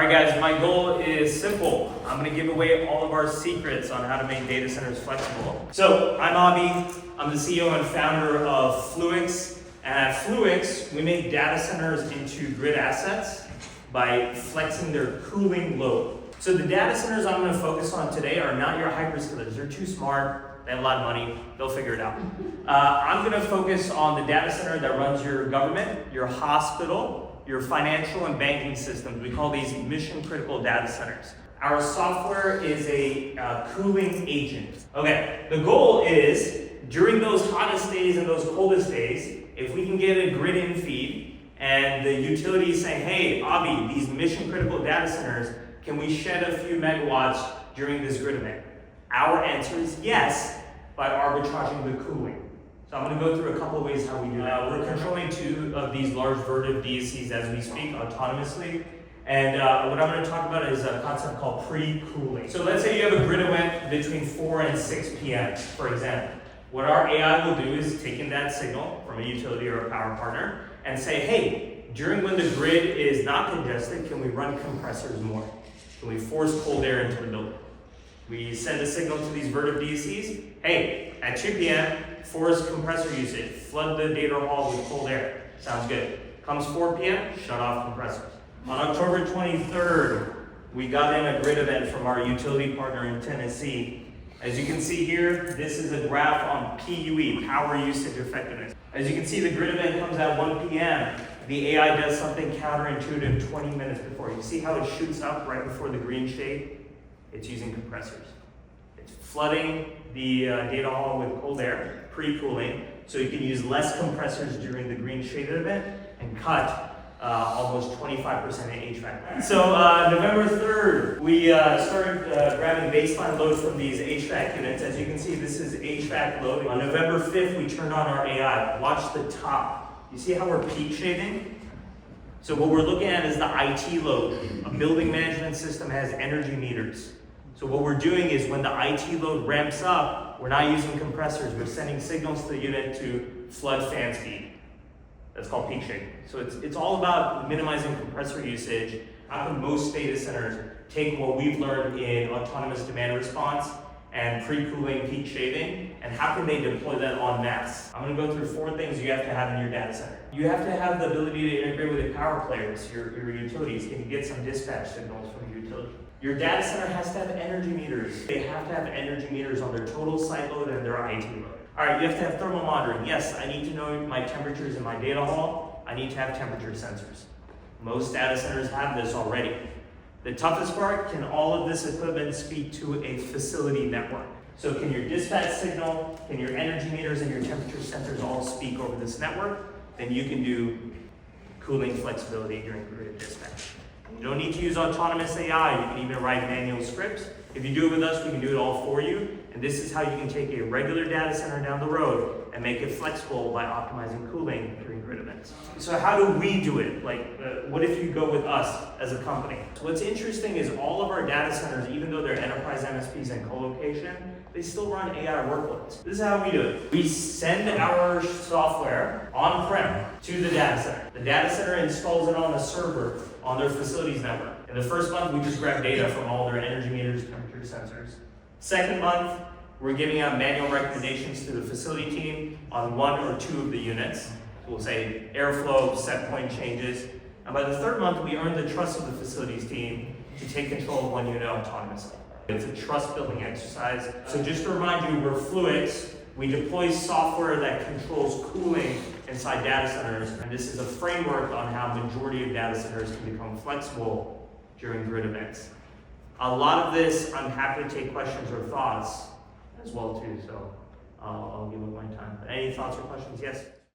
Alright guys, my goal is simple. I'm going to give away all of our secrets on how to make data centers flexible. So, I'm Avi. I'm the CEO and founder of Fluix. And at Fluix, we make data centers into grid assets by flexing their cooling load. So the data centers I'm going to focus on today are not your hyperscalers. They're too smart. They have a lot of money. They'll figure it out. I'm going to focus on the data center that runs your government, your hospital, your financial and banking systems. We call these mission critical data centers. Our software is a cooling agent. Okay, the goal is during those hottest days and those coldest days, if we can get a grid in feed and the utility is saying, hey, Avi, these mission critical data centers, can we shed a few megawatts during this grid event? Our answer is yes, by arbitraging the cooling. So I'm going to go through a couple of ways how we do that. We're controlling 2 of these large Vertiv DSCs as we speak autonomously. And what I'm going to talk about is a concept called pre-cooling. So let's say you have a grid event between 4 and 6 p.m., for example. What our AI will do is take in that signal from a utility or a power partner and say, hey, during when the grid is not congested, can we run compressors more? Can we force cold air into the building? We send a signal to these Vertiv DSCs, hey, at 2 p.m., force compressor usage, flood the data hall with cold air. Sounds good. Comes 4 p.m., shut off compressors. On October 23rd, we got in a grid event from our utility partner in Tennessee. As you can see here, this is a graph on PUE, power usage effectiveness. As you can see, the grid event comes at 1 p.m. The AI does something counterintuitive 20 minutes before. You see how it shoots up right before the green shade? It's using compressors. It's flooding the data hall with cold air, pre-cooling, so you can use less compressors during the green shaded event and cut almost 25% in HVAC. So November 3rd, we started grabbing baseline load from these HVAC units. As you can see, this is HVAC load. On November 5th, we turned on our AI. Watch the top. You see how we're peak shaving? So what we're looking at is the IT load. A building management system has energy meters. So what we're doing is when the IT load ramps up, we're not using compressors. We're sending signals to the unit to flood fan speed. That's called peak shaving. So it's all about minimizing compressor usage. How can most data centers take what we've learned in autonomous demand response and pre-cooling peak shaving, and how can they deploy that en masse? I'm going to go through 4 things you have to have in your data center. You have to have the ability to integrate with the power players, your utilities. Can you get some dispatch signals from your utility? Your data center has to have energy meters. They have to have energy meters on their total site load and their IT load. All right, you have to have thermal monitoring. Yes, I need to know my temperatures in my data hall. I need to have temperature sensors. Most data centers have this already. The toughest part, can all of this equipment speak to a facility network? So can your dispatch signal, can your energy meters and your temperature sensors all speak over this network? Then you can do cooling flexibility during grid dispatch. You don't need to use autonomous AI. You can even write manual scripts. If you do it with us, we can do it all for you. And this is how you can take a regular data center down the road and make it flexible by optimizing cooling during grid events. So how do we do it? What if you go with us as a company? So what's interesting is all of our data centers, even though they're enterprise MSPs and colocation, they still run AI workloads. This is how we do it. We send our software on-prem to the data center. The data center installs it on a server on their facilities network. In the first month, we just grab data from all their energy meters, temperature sensors. Second month, we're giving out manual recommendations to the facility team on 1 or 2 of the units. We'll say airflow, set point changes. And by the 3rd month, we earn the trust of the facilities team to take control of 1 unit autonomously. It's a trust building exercise. So just to remind you, we're Fluix. We deploy software that controls cooling inside data centers. And this is a framework on how majority of data centers can become flexible during grid events. A lot of this, I'm happy to take questions or thoughts as well too. So I'll give up my time. Any thoughts or questions? Yes?